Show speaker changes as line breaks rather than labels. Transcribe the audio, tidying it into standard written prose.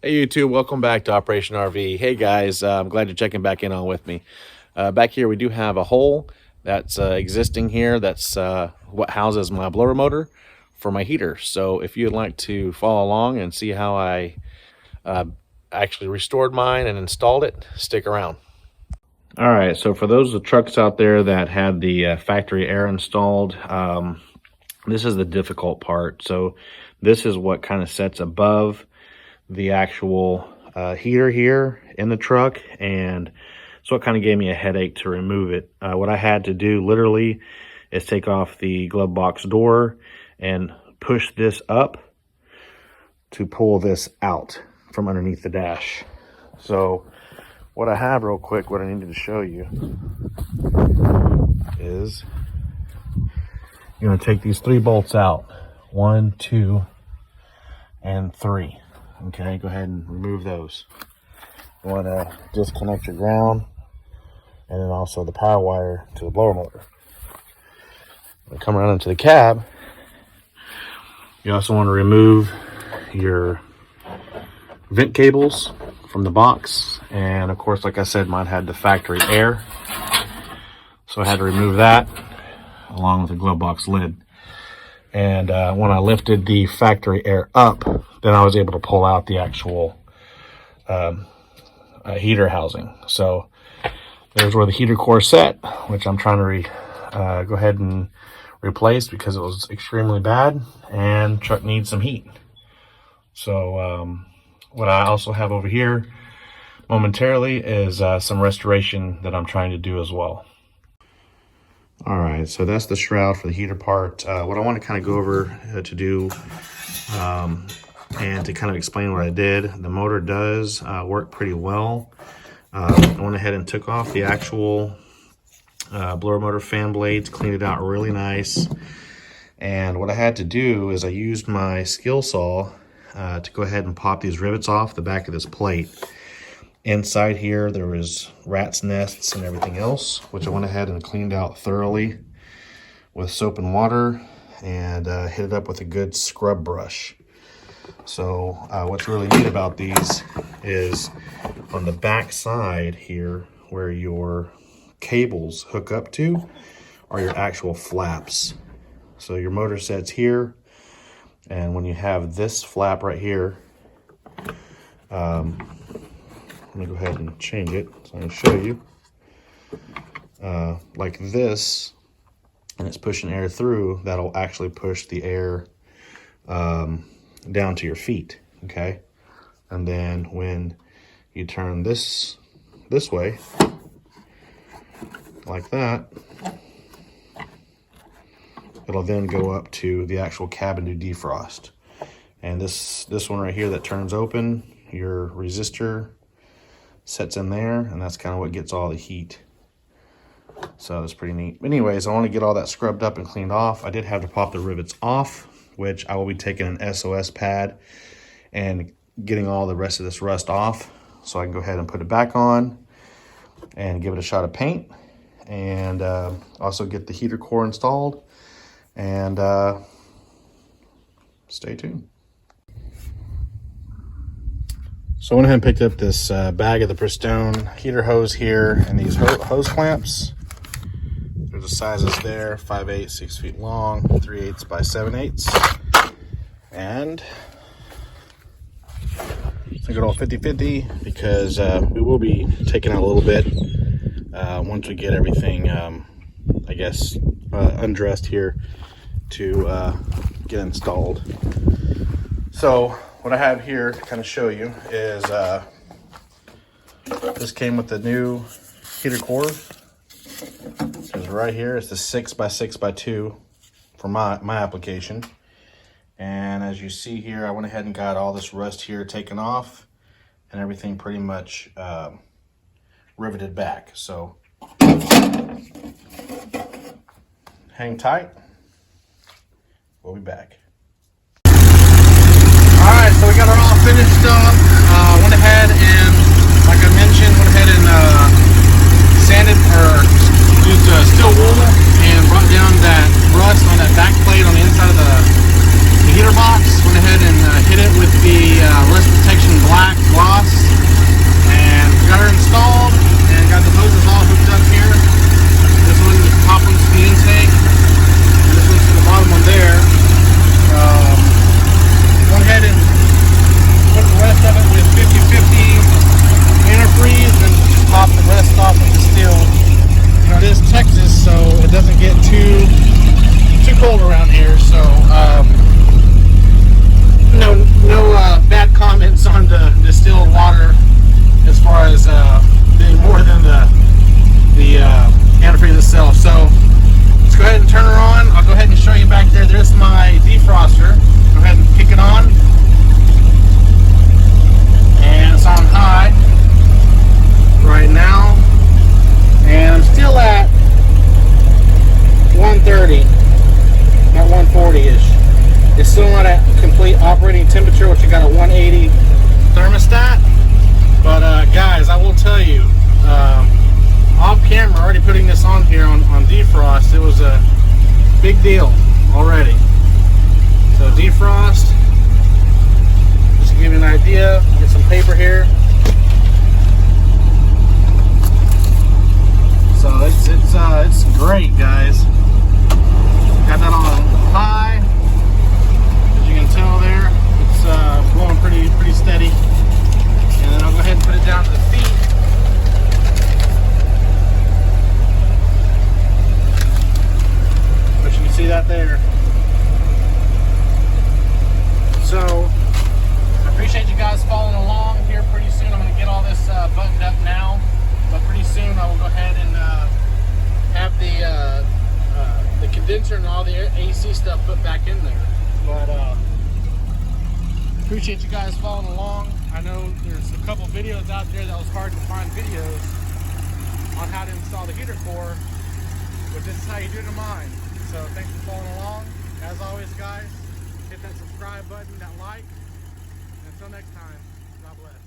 Hey YouTube, welcome back to Operation RV. Hey guys, I'm glad you're checking back in on with me. Back here we do have a hole that's existing here. That's what houses my blower motor for my heater. So if you'd like to follow along and see how I actually restored mine and installed it, stick around. All right, so for those of the trucks out there that had the factory air installed, this is the difficult part. So this is what kind of sets above the actual heater here in the truck, and so it kind of gave me a headache to remove it. What I had to do literally is take off the glove box door and push this up to pull this out from underneath the dash. So what I have real quick, what I needed to show you is you're going to take these 3 bolts out. 1, 2, and 3. Okay, go ahead and remove those. You want to disconnect your ground and then also the power wire to the blower motor. Come around into the cab. You also want to remove your vent cables from the box, and of course, like I said, mine had the factory air, so I had to remove that along with the glove box lid. And when I lifted the factory air up, then I was able to pull out the actual heater housing. So there's where the heater core set, which I'm trying to go ahead and replace because it was extremely bad and truck needs some heat. So what I also have over here momentarily is some restoration that I'm trying to do as well. All right, so that's the shroud for the heater part. What I want to kind of go over to do and to kind of explain what I did. The motor does work pretty well. I went ahead and took off the actual blower motor fan blades, cleaned it out really nice. And what I had to do is I used my skill saw to go ahead and pop these rivets off the back of this plate. Inside here there was rat's nests and everything else, which I went ahead and cleaned out thoroughly with soap and water and hit it up with a good scrub brush. So what's really neat about these is on the back side here where your cables hook up to are your actual flaps. So your motor sets here, and when you have this flap right here, let me go ahead and change it so I can show you. Like this, and it's pushing air through, that'll actually push the air down to your feet, okay? And then when you turn this way, like that, it'll then go up to the actual cabin to defrost. And this one right here that turns open, your resistor sets in there, and that's kind of what gets all the heat. So that's pretty neat. Anyways, I want to get all that scrubbed up and cleaned off. I did have to pop the rivets off, which I will be taking an SOS pad and getting all the rest of this rust off so I can go ahead and put it back on and give it a shot of paint, and also get the heater core installed, and stay tuned. So I went ahead and picked up this bag of the Prestone heater hose here, and these hose clamps. There's the sizes there: 5/8, 6 feet long, 3/8 by 7/8, and it's a good old 50-50 because we will be taking out a little bit once we get everything, I guess, undressed here to get installed. So what I have here to kind of show you is this came with the new heater core. It's right here. It's the 6x6x2 for my application. And as you see here, I went ahead and got all this rust here taken off and everything pretty much riveted back. So hang tight. We'll be back. Alright, so we got it all finished up. Went ahead and, like I mentioned, sanded or used steel wool and brought down that rust on that back plate on the inside of the heater box. Went ahead and hit it with the rust protection black gloss, and got her installed and got the hoses all hooked up here. This one, the top one's the intake, and this one's the bottom one there. Went ahead and put the rest of it with 50/50 antifreeze and top the rest off with the steel. You know, it is Texas, so it doesn't get too cold around here. So no bad comments on the distilled water as far as being more than the antifreeze itself. So let's go ahead and turn her on. I'll go ahead and show you back there. There's my defroster. Go ahead and kick it on. And it's on high right now. And I'm still at 130, not 140-ish. It's still not at complete operating temperature, which I got a 180 thermostat. But guys, I will tell you, off camera, already putting this on here on defrost, it was a big deal already. So defrost, just to give you an idea, get some paper here. So it's great, guys. Got that on high, as you can tell there. It's going pretty steady. And then I'll go ahead and put it down to the feet. But you can see that there. So I appreciate you guys following along here. Pretty soon I'm going to get all this buttoned up now, but pretty soon I will go ahead and have the condenser and all the AC stuff put back in there. But appreciate you guys following along. I know there's a couple videos out there that was hard to find videos on how to install the heater core, but this is how you do it in mine. So thanks for following along. As always, guys, hit that subscribe button, that like, and until next time, God bless.